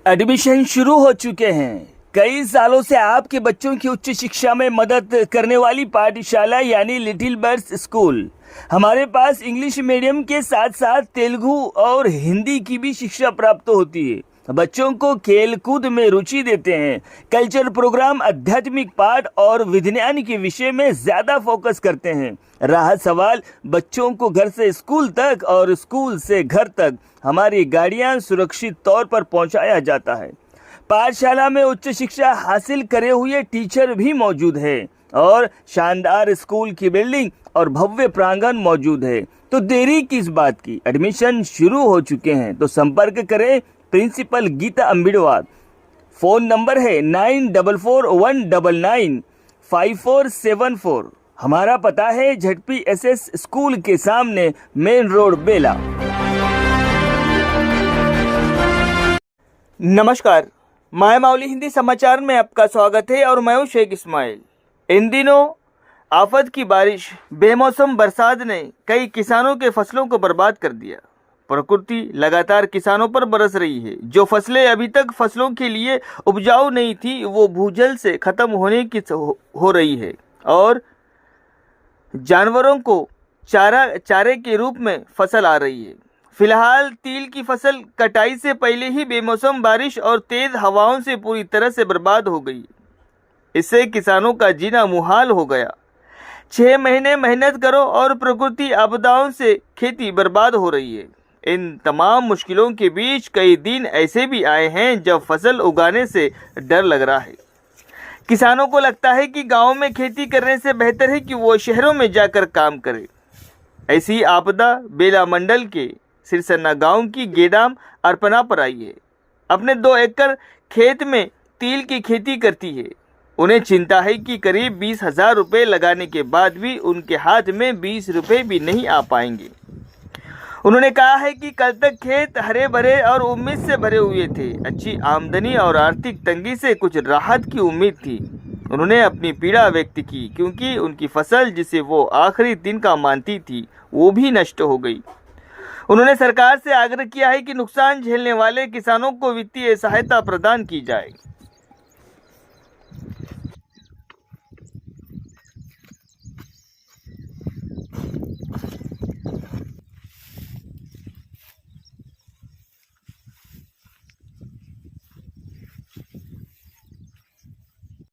Admission शुरू हो चुके हैं। कई सालों से आपके बच्चों की उच्च शिक्षा में मदद करने वाली पाठशाला यानी लिटिल बर्ड्स स्कूल। हमारे पास इंग्लिश मीडियम के साथ साथ तेलुगु और हिंदी की भी शिक्षा प्राप्त होती है। बच्चों को खेल कूद में रुचि देते हैं। कल्चर प्रोग्राम, आध्यात्मिक पाठ और विज्ञान के विषय में ज़्यादा फोकस करते हैं। रहा सवाल बच्चों को घर से स्कूल तक और स्कूल से घर तक, हमारी गाड़ियां सुरक्षित तौर पर पहुंचाया जाता है। पाठशाला में उच्च शिक्षा हासिल करे हुए टीचर भी मौजूद है और शानदार स्कूल की बिल्डिंग और भव्य प्रांगण मौजूद है। तो देरी किस बात की, एडमिशन शुरू हो चुके हैं। तो संपर्क करें प्रिंसिपल गीता अम्बिडवार। फोन नंबर है 9441995474। हमारा पता है ZPSS स्कूल के सामने, मेन रोड, बेला। नमस्कार, माय माउली हिंदी समाचार में आपका स्वागत है और मैं हूं शेख इस्माइल। इन दिनों आफत की बारिश, बेमौसम बरसात ने कई किसानों के फसलों को बर्बाद कर दिया। प्रकृति लगातार किसानों पर बरस रही है। जो फसलें अभी तक फसलों के लिए उपजाऊ नहीं थी, वो भूजल से खत्म होने की हो रही है और जानवरों को चारे के रूप में फसल आ रही है। फिलहाल तिल की फसल कटाई से पहले ही बेमौसम बारिश और तेज हवाओं से पूरी तरह से बर्बाद हो गई। इससे किसानों का जीना मुहाल हो गया। 6 महीने मेहनत करो और प्रकृति आपदाओं से खेती बर्बाद हो रही है। इन तमाम मुश्किलों के बीच कई दिन ऐसे भी आए हैं जब फसल उगाने से डर लग रहा है। किसानों को लगता है कि गांव में खेती करने से बेहतर है कि वो शहरों में जाकर काम करें। ऐसी आपदा बेला मंडल के सिरसन्ना गांव की गेडाम अर्पणा पर आई है। अपने 2 एकड़ खेत में तिल की खेती करती है। उन्हें चिंता है कि करीब 20,000 रुपये लगाने के बाद भी उनके हाथ में 20 रुपये भी नहीं आ पाएंगे। उन्होंने कहा है कि कल तक खेत हरे भरे और उम्मीद से भरे हुए थे। अच्छी आमदनी और आर्थिक तंगी से कुछ राहत की उम्मीद थी। उन्होंने अपनी पीड़ा व्यक्त की क्योंकि उनकी फसल, जिसे वो आखिरी दिन का मानती थी, वो भी नष्ट हो गई। उन्होंने सरकार से आग्रह किया है कि नुकसान झेलने वाले किसानों को वित्तीय सहायता प्रदान की जाए।